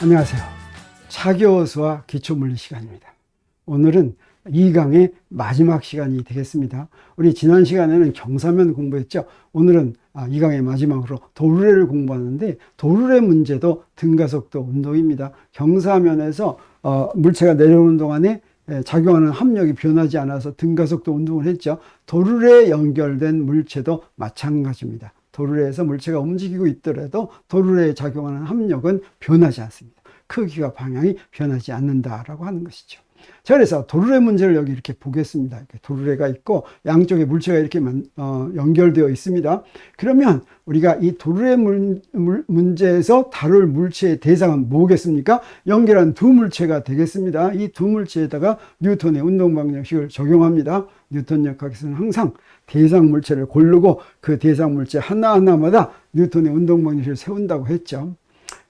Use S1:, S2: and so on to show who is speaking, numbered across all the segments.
S1: 안녕하세요. 차교수와 기초물리 시간입니다. 오늘은 2강의 마지막 시간이 되겠습니다. 우리 지난 시간에는 경사면 공부했죠. 오늘은 2강의 마지막으로 도르래를 공부하는데, 도르래 문제도 등가속도 운동입니다. 경사면에서 물체가 내려오는 동안에 작용하는 합력이 변하지 않아서 등가속도 운동을 했죠. 도르래에 연결된 물체도 마찬가지입니다. 도르래에서 물체가 움직이고 있더라도 도르래에 작용하는 합력은 변하지 않습니다. 크기와 방향이 변하지 않는다라고 하는 것이죠. 자, 그래서 도르래 문제를 여기 이렇게 보겠습니다. 이렇게 도르래가 있고 양쪽에 물체가 이렇게 연결되어 있습니다. 그러면 우리가 이 도르래 문제에서 다룰 물체의 대상은 뭐겠습니까? 연결한 두 물체가 되겠습니다. 이 두 물체에다가 뉴턴의 운동방정식을 적용합니다. 뉴턴 역학에서는 항상 대상 물체를 고르고 그 대상 물체 하나하나마다 뉴턴의 운동방정식을 세운다고 했죠.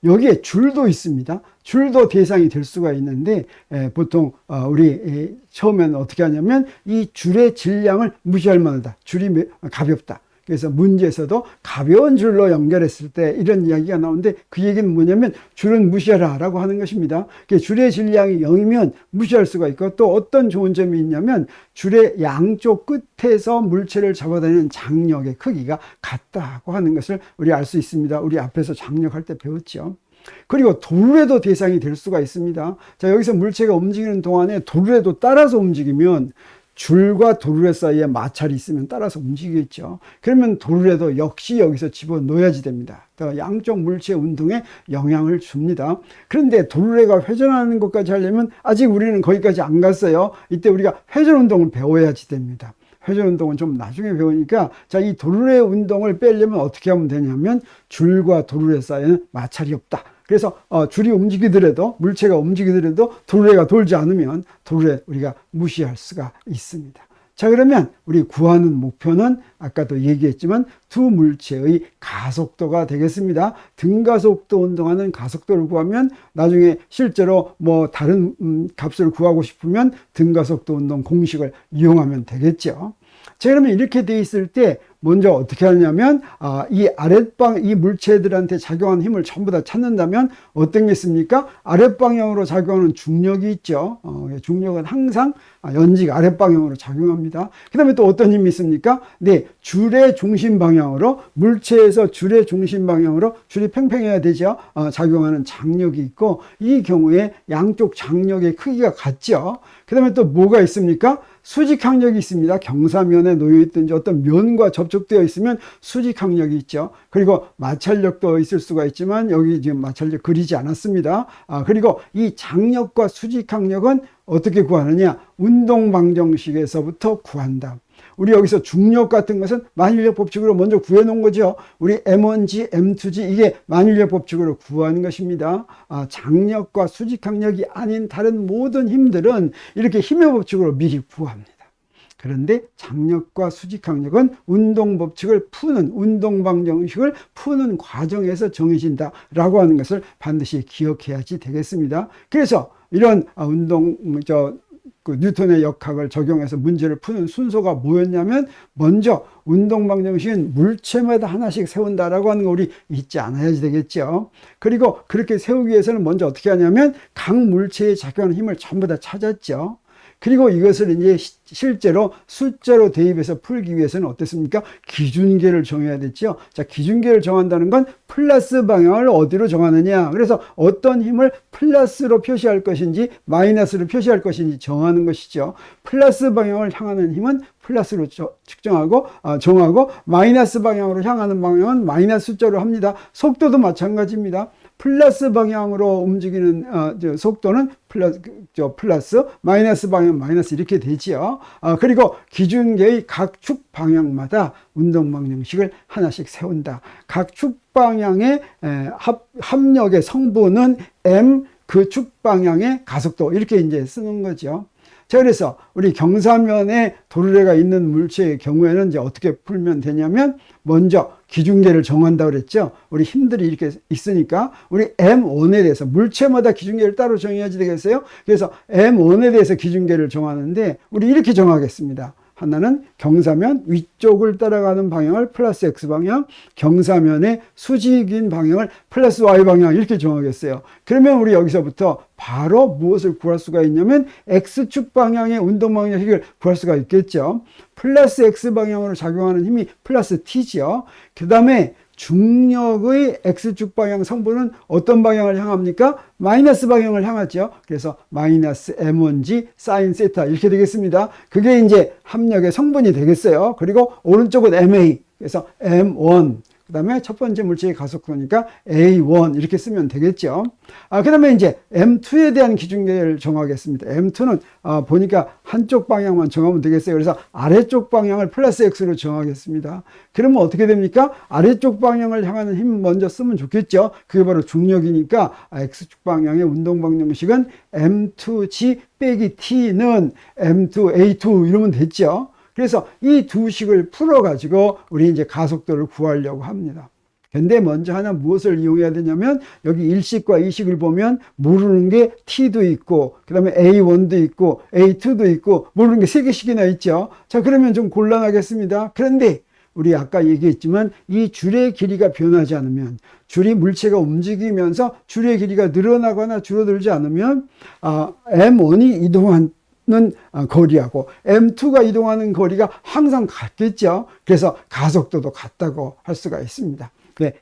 S1: 여기에 줄도 있습니다. 줄도 대상이 될 수가 있는데, 보통 우리 처음에는 어떻게 하냐면 이 줄의 질량을 무시할 만하다. 줄이 가볍다. 그래서 문제에서도 가벼운 줄로 연결했을 때 이런 이야기가 나오는데, 그 얘기는 뭐냐면 줄은 무시하라 라고 하는 것입니다. 줄의 질량이 0이면 무시할 수가 있고, 또 어떤 좋은 점이 있냐면 줄의 양쪽 끝에서 물체를 잡아다니는 장력의 크기가 같다고 하는 것을 우리 알 수 있습니다. 우리 앞에서 장력할 때 배웠죠. 그리고 도르래도 대상이 될 수가 있습니다. 자, 여기서 물체가 움직이는 동안에 도르래도 따라서 움직이면 줄과 도르래 사이에 마찰이 있으면 따라서 움직이겠죠. 그러면 도르래도 역시 여기서 집어넣어야지 됩니다. 양쪽 물체의 운동에 영향을 줍니다. 그런데 도르래가 회전하는 것까지 하려면 아직 우리는 거기까지 안 갔어요. 이때 우리가 회전 운동을 배워야지 됩니다. 회전 운동은 좀 나중에 배우니까, 자, 이 도르래 운동을 빼려면 어떻게 하면 되냐면 줄과 도르래 사이에는 마찰이 없다. 그래서 줄이 움직이더라도, 물체가 움직이더라도 도르래가 돌지 않으면 도르래 우리가 무시할 수가 있습니다. 자, 그러면 우리 구하는 목표는 아까도 얘기했지만 두 물체의 가속도가 되겠습니다. 등가속도 운동하는 가속도를 구하면 나중에 실제로 뭐 다른 값을 구하고 싶으면 등가속도 운동 공식을 이용하면 되겠죠. 자, 그러면 이렇게 돼 있을 때 먼저 어떻게 하냐면 이 물체들한테 작용하는 힘을 전부 다 찾는다면 어떤 게 있습니까? 아랫방향으로 작용하는 중력이 있죠. 중력은 항상 연직 아랫방향으로 작용합니다. 그 다음에 또 어떤 힘이 있습니까? 네, 줄의 중심 방향으로, 물체에서 줄의 중심 방향으로, 줄이 팽팽해야 되죠. 작용하는 장력이 있고, 이 경우에 양쪽 장력의 크기가 같죠. 그 다음에 또 뭐가 있습니까? 수직항력이 있습니다. 경사면에 놓여있든지 어떤 면과 접촉되어 있으면 수직항력이 있죠. 그리고 마찰력도 있을 수가 있지만 여기 지금 마찰력 그리지 않았습니다. 그리고 이 장력과 수직항력은 어떻게 구하느냐? 운동방정식에서부터 구한다. 우리 여기서 중력 같은 것은 만일력 법칙으로 먼저 구해 놓은 거죠. 우리 M1G, M2G 이게 만일력 법칙으로 구하는 것입니다. 장력과 수직항력이 아닌 다른 모든 힘들은 이렇게 힘의 법칙으로 미리 구합니다. 그런데 장력과 수직항력은 운동법칙을 푸는, 운동방정식을 푸는 과정에서 정해진다라고 하는 것을 반드시 기억해야지 되겠습니다. 그래서 이런 뉴턴의 역학을 적용해서 문제를 푸는 순서가 뭐였냐면, 먼저 운동방정식은 물체마다 하나씩 세운다라고 하는 거 우리 잊지 않아야 되겠죠. 그리고 그렇게 세우기 위해서는 먼저 어떻게 하냐면 각 물체에 작용하는 힘을 전부 다 찾았죠. 그리고 이것을 이제 실제로 숫자로 대입해서 풀기 위해서는 어땠습니까? 기준계를 정해야 됐죠. 자, 기준계를 정한다는 건 플러스 방향을 어디로 정하느냐. 그래서 어떤 힘을 플러스로 표시할 것인지 마이너스로 표시할 것인지 정하는 것이죠. 플러스 방향을 향하는 힘은 플러스로 정하고 마이너스 방향으로 향하는 방향은 마이너스 숫자로 합니다. 속도도 마찬가지입니다. 플러스 방향으로 움직이는 속도는 플러스, 마이너스 방향 마이너스 이렇게 되지요. 그리고 기준계의 각 축 방향마다 운동방정식을 하나씩 세운다. 각 축 방향의 합력의 성분은 M, 그 축 방향의 가속도 이렇게 이제 쓰는 거죠. 자, 그래서 우리 경사면에 도르래가 있는 물체의 경우에는 이제 어떻게 풀면 되냐면, 먼저 기준계를 정한다고 그랬죠. 우리 힘들이 이렇게 있으니까 우리 M1에 대해서 물체마다 기준계를 따로 정해야지 되겠어요. 그래서 M1에 대해서 기준계를 정하는데 우리 이렇게 정하겠습니다. 하나는 경사면 위쪽을 따라가는 방향을 플러스 X방향, 경사면의 수직인 방향을 플러스 Y방향 이렇게 정하겠어요. 그러면 우리 여기서부터 바로 무엇을 구할 수가 있냐면 X축 방향의 운동방향식을 구할 수가 있겠죠. 플러스 X방향으로 작용하는 힘이 플러스 T죠. 그 다음에 중력의 X축 방향 성분은 어떤 방향을 향합니까? 마이너스 방향을 향하죠. 그래서 마이너스 M1G 사인 세타 이렇게 되겠습니다. 그게 이제 합력의 성분이 되겠어요. 그리고 오른쪽은 MA, 그래서 M1, 그 다음에 첫 번째 물체의 가속도니까 A1 이렇게 쓰면 되겠죠. 그 다음에 이제 M2에 대한 기준계를 정하겠습니다. M2는 보니까 한쪽 방향만 정하면 되겠어요. 그래서 아래쪽 방향을 플러스 X로 정하겠습니다. 그러면 어떻게 됩니까? 아래쪽 방향을 향하는 힘 먼저 쓰면 좋겠죠. 그게 바로 중력이니까 X축 방향의 운동방정식은 M2G 빼기 T는 M2A2 이러면 됐죠. 그래서 이 두 식을 풀어가지고 우리 이제 가속도를 구하려고 합니다. 근데 먼저 하나 무엇을 이용해야 되냐면 여기 1식과 2식을 보면 모르는 게 T도 있고 그 다음에 A1도 있고 A2도 있고 모르는 게 3개씩이나 있죠. 자, 그러면 좀 곤란하겠습니다. 그런데 우리 아까 얘기했지만 이 줄의 길이가 변하지 않으면, 줄이 물체가 움직이면서 줄의 길이가 늘어나거나 줄어들지 않으면 M1이 이동한 거리하고 M2가 이동하는 거리가 항상 같겠죠. 그래서 가속도도 같다고 할 수가 있습니다.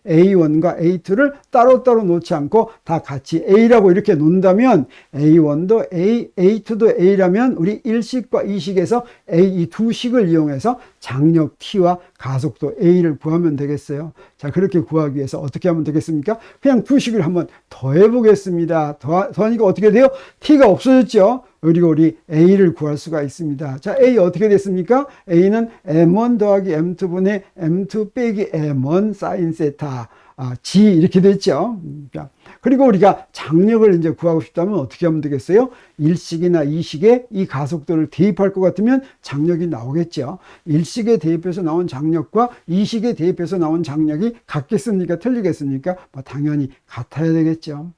S1: A1과 A2를 따로따로 놓지 않고 다 같이 A라고 이렇게 놓는다면 A1도 A, A2도 A라면 우리 1식과 2식에서 A 이 두 식을 이용해서 장력 T와 가속도 A를 구하면 되겠어요. 자, 그렇게 구하기 위해서 어떻게 하면 되겠습니까? 그냥 두 식을 한번 더해 보겠습니다. 더하니까 어떻게 돼요? T가 없어졌죠. 그리고 우리 A를 구할 수가 있습니다. 자, A 어떻게 됐습니까? A는 M1 더하기 M2분의 M2 빼기 M1 사인 세타 G 이렇게 됐죠. 그리고 우리가 장력을 이제 구하고 싶다면 어떻게 하면 되겠어요? 1식이나 2식에 이 가속도를 대입할 것 같으면 장력이 나오겠죠. 1식에 대입해서 나온 장력과 2식에 대입해서 나온 장력이 같겠습니까? 틀리겠습니까? 당연히 같아야 되겠죠.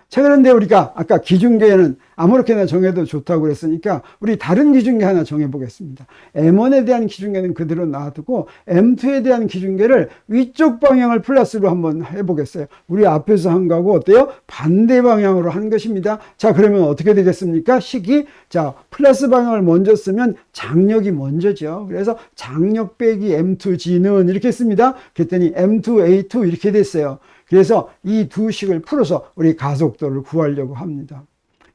S1: 자, 그런데 우리가 아까 기준계는 아무렇게나 정해도 좋다고 그랬으니까 우리 다른 기준계 하나 정해보겠습니다. M1에 대한 기준계는 그대로 놔두고 M2에 대한 기준계를 위쪽 방향을 플러스로 한번 해보겠어요. 우리 앞에서 한 거하고 어때요? 반대 방향으로 한 것입니다. 자, 그러면 어떻게 되겠습니까? 식이 자 플러스 방향을 먼저 쓰면 장력이 먼저죠. 그래서 장력 빼기 M2G는 이렇게 씁니다. 그랬더니 M2A2 이렇게 됐어요. 그래서 이 두 식을 풀어서 우리 가속도를 구하려고 합니다.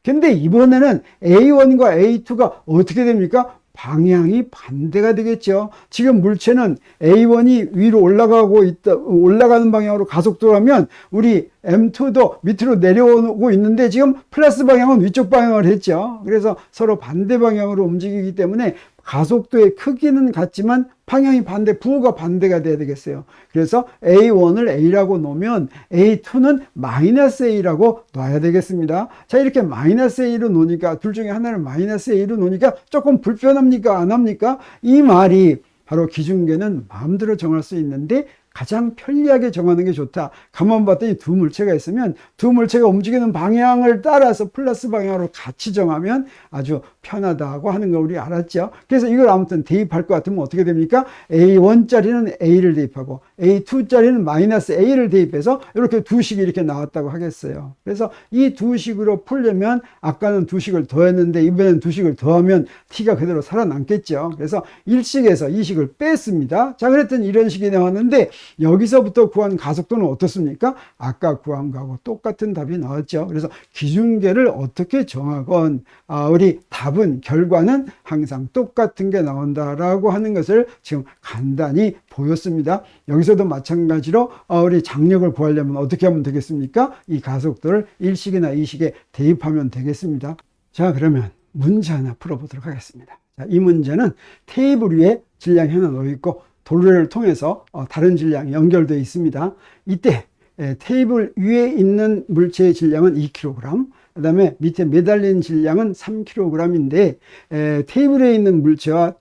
S1: 근데 이번에는 A1과 A2가 어떻게 됩니까? 방향이 반대가 되겠죠. 지금 물체는 A1이 위로 올라가는 방향으로 가속도라면 우리 M2도 밑으로 내려오고 있는데 지금 플러스 방향은 위쪽 방향을 했죠. 그래서 서로 반대 방향으로 움직이기 때문에 가속도의 크기는 같지만 방향이 반대, 부호가 반대가 돼야 되겠어요. 그래서 A1을 A라고 놓으면 A2는 마이너스 A라고 놔야 되겠습니다. 자, 이렇게 마이너스 A로 놓으니까 둘 중에 하나를 마이너스 A로 놓으니까 조금 불편합니까? 안 합니까? 이 말이 바로 기준계는 마음대로 정할 수 있는데 가장 편리하게 정하는 게 좋다. 가만 봤더니 두 물체가 있으면 두 물체가 움직이는 방향을 따라서 플러스 방향으로 같이 정하면 아주 편하다고 하는 걸 우리 알았죠. 그래서 이걸 아무튼 대입할 것 같으면 어떻게 됩니까? A1짜리는 A를 대입하고 A2짜리는 마이너스 A를 대입해서 이렇게 두 식이 이렇게 나왔다고 하겠어요. 그래서 이 두 식으로 풀려면 아까는 두 식을 더했는데 이번에는 두 식을 더하면 T가 그대로 살아남겠죠. 그래서 1식에서 2식을 뺐습니다. 자, 그랬더니 이런 식이 나왔는데 여기서부터 구한 가속도는 어떻습니까? 아까 구한 거하고 똑같은 답이 나왔죠. 그래서 기준계를 어떻게 정하건 우리 답은 결과는 항상 똑같은 게 나온다라고 하는 것을 지금 간단히 보였습니다. 여기서도 마찬가지로 우리 장력을 구하려면 어떻게 하면 되겠습니까? 이 가속도를 1식이나 2식에 대입하면 되겠습니다. 자, 그러면 문제 하나 풀어보도록 하겠습니다. 자, 이 문제는 테이블 위에 질량이 하나 놓여 있고 도르래를 통해서 다른 질량이 연결되어 있습니다. 이때 테이블 위에 있는 물체의 질량은 2kg, 그 다음에 밑에 매달린 질량은 3kg인데 테이블에 있는 물체와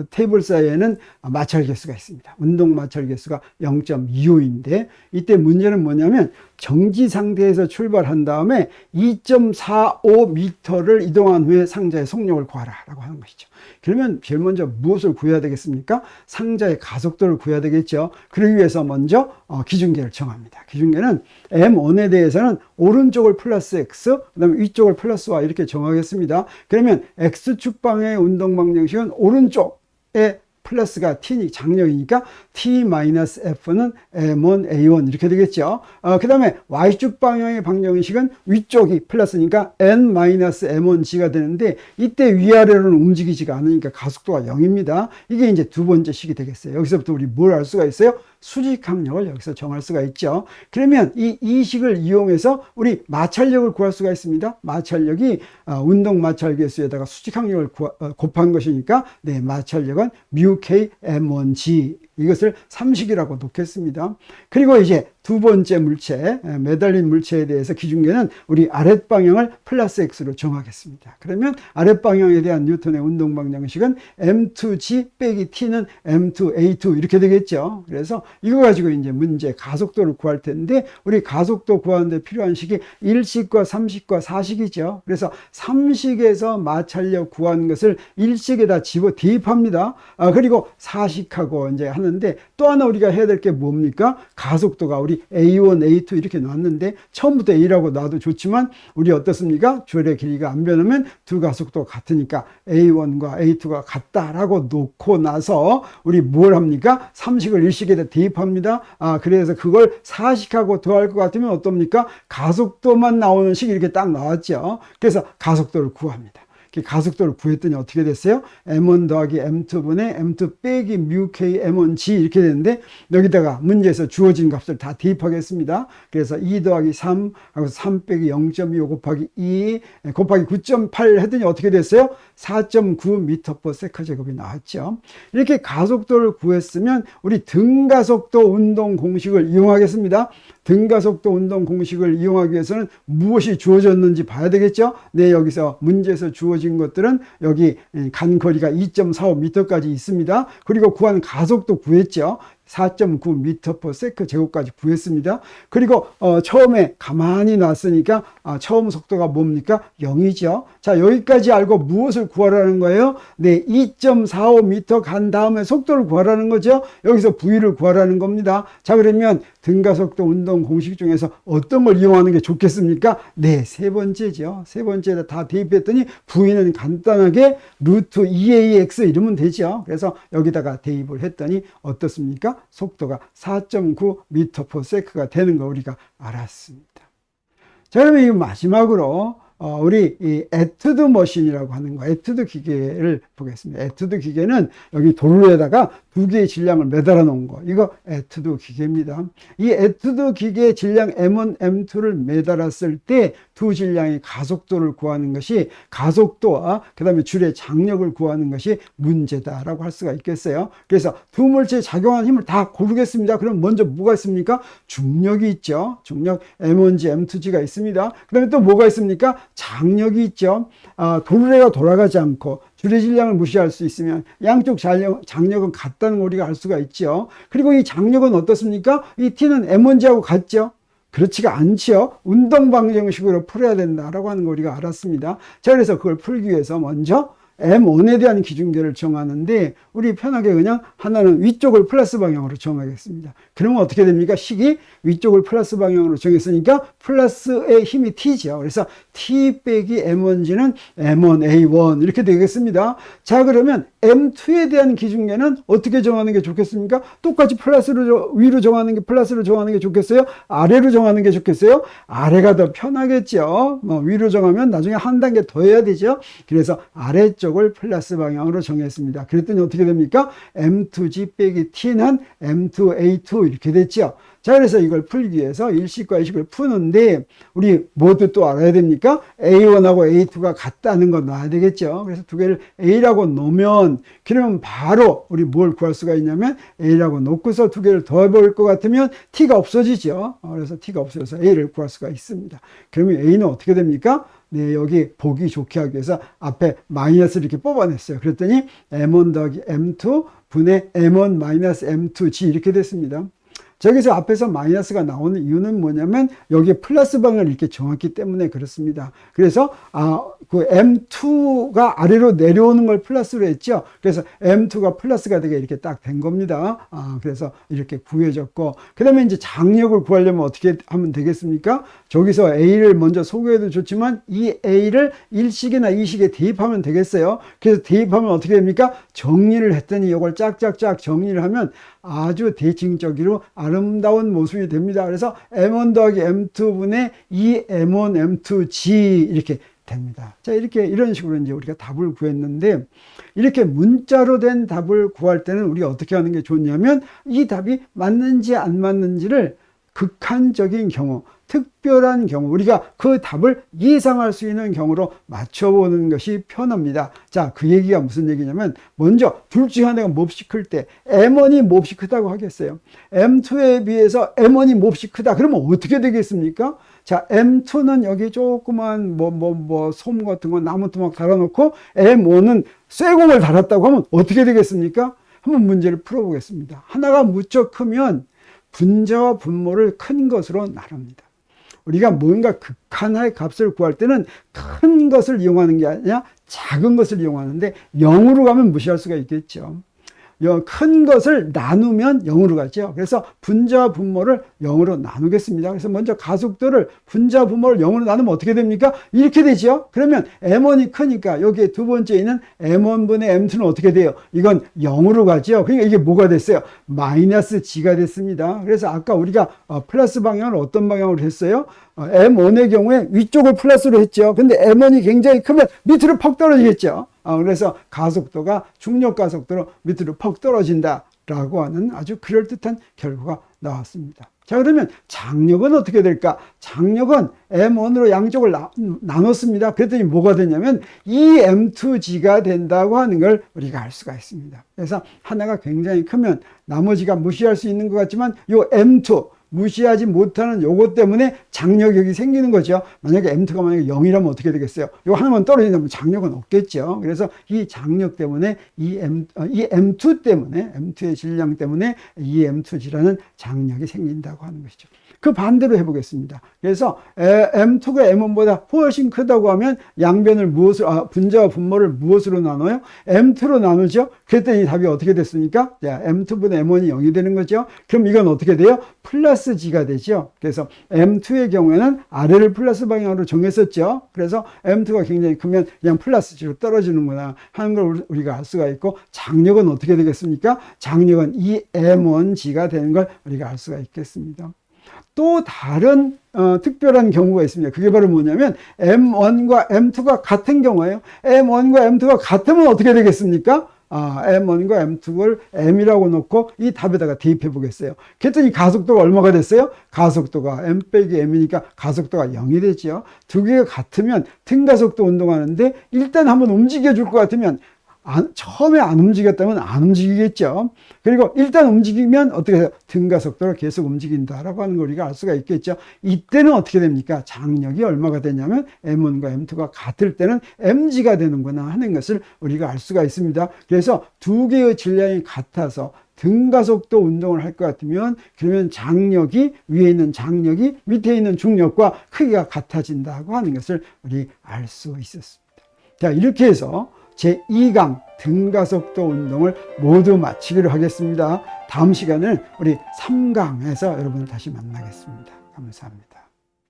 S1: 테이블 사이에는 마찰 개수가 있습니다. 운동 마찰 개수가 0.25인데 이때 문제는 뭐냐면 정지 상태에서 출발한 다음에 2.45m를 이동한 후에 상자의 속력을 구하라 라고 하는 것이죠. 그러면 제일 먼저 무엇을 구해야 되겠습니까? 상자의 가속도를 구해야 되겠죠. 그러기 위해서 먼저 기준계를 정합니다. 기준계는 M1에 대해서는 오른쪽을 플러스 X, 그 다음에 위쪽을 플러스 Y 이렇게 정하겠습니다. 그러면 X축 방향의 운동 방정식은 오른쪽에 플러스가 T 장력이니까 T-F는 M1, A1 이렇게 되겠죠. 그 다음에 Y축 방향의 방정식은 위쪽이 플러스니까 N-M1G가 되는데 이때 위아래로는 움직이지가 않으니까 가속도가 0입니다. 이게 이제 두 번째 식이 되겠어요. 여기서부터 우리 뭘 알 수가 있어요? 수직항력을 여기서 정할 수가 있죠. 그러면 이 식을 이용해서 우리 마찰력을 구할 수가 있습니다. 마찰력이 운동 마찰 계수에다가 수직항력을 곱한 것이니까 네, 마찰력은 μK M1G 이것을 3식이라고 놓겠습니다. 그리고 이제 두 번째 물체, 매달린 물체에 대해서 기준계는 우리 아랫방향을 플러스 X로 정하겠습니다. 그러면 아랫방향에 대한 뉴턴의 운동 방정식은 M2G 빼기 T는 M2A2 이렇게 되겠죠. 그래서 이거 가지고 이제 문제 가속도를 구할 텐데 우리 가속도 구하는데 필요한 식이 1식과 3식과 4식이죠. 그래서 3식에서 마찰력 구한 것을 1식에다 집어 대입합니다. 그리고 4식하고 이제 하는데 또 하나 우리가 해야 될 게 뭡니까? 가속도가 우리 A1, A2 이렇게 놨는데 처음부터 A라고 놔도 좋지만 우리 어떻습니까? 줄의 길이가 안 변하면 두 가속도가 같으니까 A1과 A2가 같다라고 놓고 나서 우리 뭘 합니까? 3식을 1식에다 대입합니다. 그래서 그걸 4식하고 더할 것 같으면 어떻습니까? 가속도만 나오는 식이 이렇게 딱 나왔죠. 그래서 가속도를 구합니다. 가속도를 구했더니 어떻게 됐어요? M1 더하기 M2분의 M2 빼기 μK M1G 이렇게 되는데 여기다가 문제에서 주어진 값을 다 대입하겠습니다. 그래서 2 더하기 3 하고 3 빼기 0.25 곱하기 2 곱하기 9.8 했더니 어떻게 됐어요? 4.9m/s 제곱이 나왔죠. 이렇게 가속도를 구했으면 우리 등가속도 운동 공식을 이용하겠습니다. 등가속도 운동 공식을 이용하기 위해서는 무엇이 주어졌는지 봐야 되겠죠. 네, 여기서 문제에서 주어진 것들은 여기 간 거리가 2.45m까지 있습니다. 그리고 구한 가속도 구했죠. 4.9m/s 제곱까지 구했습니다. 그리고 처음에 가만히 놨으니까 처음 속도가 뭡니까? 0이죠. 자, 여기까지 알고 무엇을 구하라는 거예요? 네, 2.45m 간 다음에 속도를 구하라는 거죠. 여기서 V를 구하라는 겁니다. 자, 그러면 등가속도 운동 공식 중에서 어떤 걸 이용하는 게 좋겠습니까? 네, 세 번째죠. 세 번째에다 다 대입했더니 V는 간단하게 루트 2AX 이러면 되죠. 그래서 여기다가 대입을 했더니 어떻습니까? 속도가 4.9m/s가 되는 거 우리가 알았습니다. 자, 그러면 이 마지막으로 우리 이 에투드 머신이라고 하는 거, 에투드 기계를 보겠습니다. 에투드 기계는 여기 도로에다가 두 개의 질량을 매달아 놓은 거, 이거 에투드 기계입니다. 이 에투드 기계의 질량 M1, M2를 매달았을 때 두 질량의 가속도를 구하는 것이 가속도와 그 다음에 줄의 장력을 구하는 것이 문제다라고 할 수가 있겠어요. 그래서 두 물체에 작용하는 힘을 다 고르겠습니다. 그럼 먼저 뭐가 있습니까? 중력이 있죠. 중력 M1G, M2G가 있습니다. 그 다음에 또 뭐가 있습니까? 장력이 있죠. 도르래가 돌아가지 않고 줄의 질량을 무시할 수 있으면 양쪽 장력은 같다는 걸 우리가 알 수가 있죠. 그리고 이 장력은 어떻습니까? 이 T는 M1G하고 같죠. 그렇지가 않지요. 운동 방정식으로 풀어야 된다라고 하는 거 우리가 알았습니다. 자, 그래서 그걸 풀기 위해서 먼저 M1에 대한 기준계를 정하는데 우리 편하게 그냥 하나는 위쪽을 플러스 방향으로 정하겠습니다. 그러면 어떻게 됩니까? 식이 위쪽을 플러스 방향으로 정했으니까 플러스의 힘이 T죠. 그래서 T 빼기 M1G는 M1A1 이렇게 되겠습니다. 자, 그러면 M2에 대한 기준계는 어떻게 정하는 게 좋겠습니까? 똑같이 플러스로 위로 정하는 게 플러스로 정하는 게 좋겠어요? 아래로 정하는 게 좋겠어요? 아래가 더 편하겠죠. 위로 정하면 나중에 한 단계 더 해야 되죠. 그래서 아래쪽을 플러스 방향으로 정했습니다. 그랬더니 어떻게 됩니까? M2G 빼기 T는 M2A2 이렇게 됐죠. 자, 그래서 이걸 풀기 위해서 일식과 이식을 푸는데 우리 모두 또 알아야 됩니까? A1하고 A2가 같다는 거 놔야 되겠죠. 그래서 두 개를 A라고 놓으면 그러면 바로 우리 뭘 구할 수가 있냐면 A라고 놓고서 두 개를 더해볼 것 같으면 T가 없어지죠. 그래서 T가 없어져서 A를 구할 수가 있습니다. 그러면 A는 어떻게 됩니까? 네, 여기 보기 좋게 하기 위해서 앞에 마이너스를 이렇게 뽑아냈어요. 그랬더니 M1 더하기 M2 분의 M1 마이너스 M2G 이렇게 됐습니다. 저기서 앞에서 마이너스가 나오는 이유는 뭐냐면 여기에 플러스 방향을 이렇게 정했기 때문에 그렇습니다. 그래서 그 M2가 아래로 내려오는 걸 플러스로 했죠. 그래서 M2가 플러스가 되게 이렇게 딱 된 겁니다. 그래서 이렇게 구해졌고, 그 다음에 이제 장력을 구하려면 어떻게 하면 되겠습니까? 저기서 A를 먼저 소개해도 좋지만 이 A를 일식이나 이식에 대입하면 되겠어요. 그래서 대입하면 어떻게 됩니까? 정리를 했더니 이걸 짝짝짝 정리를 하면 아주 대칭적으로 아름다운 모습이 됩니다. 그래서 M1 더하기 M2분의 2M1 M2G 이렇게 됩니다. 자, 이런 식으로 이제 우리가 답을 구했는데, 이렇게 문자로 된 답을 구할 때는 우리가 어떻게 하는 게 좋냐면 이 답이 맞는지 안 맞는지를 극한적인 경우, 특별한 경우, 우리가 그 답을 예상할 수 있는 경우로 맞춰보는 것이 편합니다. 자, 그 얘기가 무슨 얘기냐면, 먼저 둘 중에 하나가 몹시 클 때 M1이 몹시 크다고 하겠어요. M2에 비해서 M1이 몹시 크다. 그러면 어떻게 되겠습니까? 자, M2는 여기 조그만 솜 같은 거 나무 토막 달아놓고 M1은 쇠공을 달았다고 하면 어떻게 되겠습니까? 한번 문제를 풀어보겠습니다. 하나가 무척 크면 분자와 분모를 큰 것으로 나눕니다. 우리가 뭔가 극한의 값을 구할 때는 큰 것을 이용하는 게 아니라 작은 것을 이용하는데 0으로 가면 무시할 수가 있겠죠. 큰 것을 나누면 0으로 가죠. 그래서 분자와 분모를 0으로 나누겠습니다. 그래서 먼저 가속도를 분자와 분모를 0으로 나누면 어떻게 됩니까? 이렇게 되죠. 그러면 M1이 크니까 여기에 두 번째 있는 M1분의 M2는 어떻게 돼요? 이건 0으로 가죠. 그러니까 이게 뭐가 됐어요? 마이너스 G가 됐습니다. 그래서 아까 우리가 플러스 방향을 어떤 방향으로 했어요? M1의 경우에 위쪽을 플러스로 했죠. 근데 M1이 굉장히 크면 밑으로 퍽 떨어지겠죠. 그래서 가속도가 중력 가속도로 밑으로 퍽 떨어진다라고 하는 아주 그럴듯한 결과가 나왔습니다. 자, 그러면 장력은 어떻게 될까? 장력은 M1으로 양쪽을 나눴습니다. 그랬더니 뭐가 되냐면 EM2G가 된다고 하는 걸 우리가 알 수가 있습니다. 그래서 하나가 굉장히 크면 나머지가 무시할 수 있는 것 같지만 요 M2 무시하지 못하는 요것 때문에 장력이 생기는 거죠. 만약에 M2가 만약에 0이라면 어떻게 되겠어요? 요 하나만 떨어진다면 장력은 없겠죠. 그래서 이 장력 때문에 이 M2 때문에 M2의 질량 때문에 이 M2G라는 장력이 생긴다고 하는 것이죠. 그 반대로 해보겠습니다. 그래서 M2가 M1보다 훨씬 크다고 하면 양변을 분자와 분모를 무엇으로 나눠요? M2로 나누죠. 그랬더니 답이 어떻게 됐습니까? 자, M2분의 M1이 0이 되는 거죠. 그럼 이건 어떻게 돼요? 플러스 G가 되죠. 그래서 M2의 경우에는 아래를 플러스 방향으로 정했었죠. 그래서 M2가 굉장히 크면 그냥 플러스 G로 떨어지는구나 하는 걸 우리가 알 수가 있고, 장력은 어떻게 되겠습니까? 장력은 이 M1G가 되는 걸 우리가 알 수가 있겠습니다. 또 다른 특별한 경우가 있습니다. 그게 바로 뭐냐면 M1과 M2가 같은 경우예요. M1과 M2가 같으면 어떻게 되겠습니까? M1과 M2를 M이라고 놓고 이 답에다가 대입해 보겠어요. 그랬더니 가속도가 얼마가 됐어요? 가속도가 M 빼기 M이니까 가속도가 0이 되죠. 두 개가 같으면 등가속도 운동하는데 일단 한번 움직여 줄 것 같으면 처음에 안 움직였다면 안 움직이겠죠. 그리고 일단 움직이면 어떻게 해요? 등가속도로 계속 움직인다라고 하는 걸 우리가 알 수가 있겠죠. 이때는 어떻게 됩니까? 장력이 얼마가 되냐면 M1과 M2가 같을 때는 mg가 되는구나 하는 것을 우리가 알 수가 있습니다. 그래서 두 개의 질량이 같아서 등가속도 운동을 할 것 같으면 그러면 장력이 위에 있는 장력이 밑에 있는 중력과 크기가 같아진다고 하는 것을 우리 알 수 있었습니다. 자, 이렇게 해서 제2강 등가속도 운동을 모두 마치기로 하겠습니다. 다음 시간은 우리 3강에서 여러분을 다시 만나겠습니다. 감사합니다.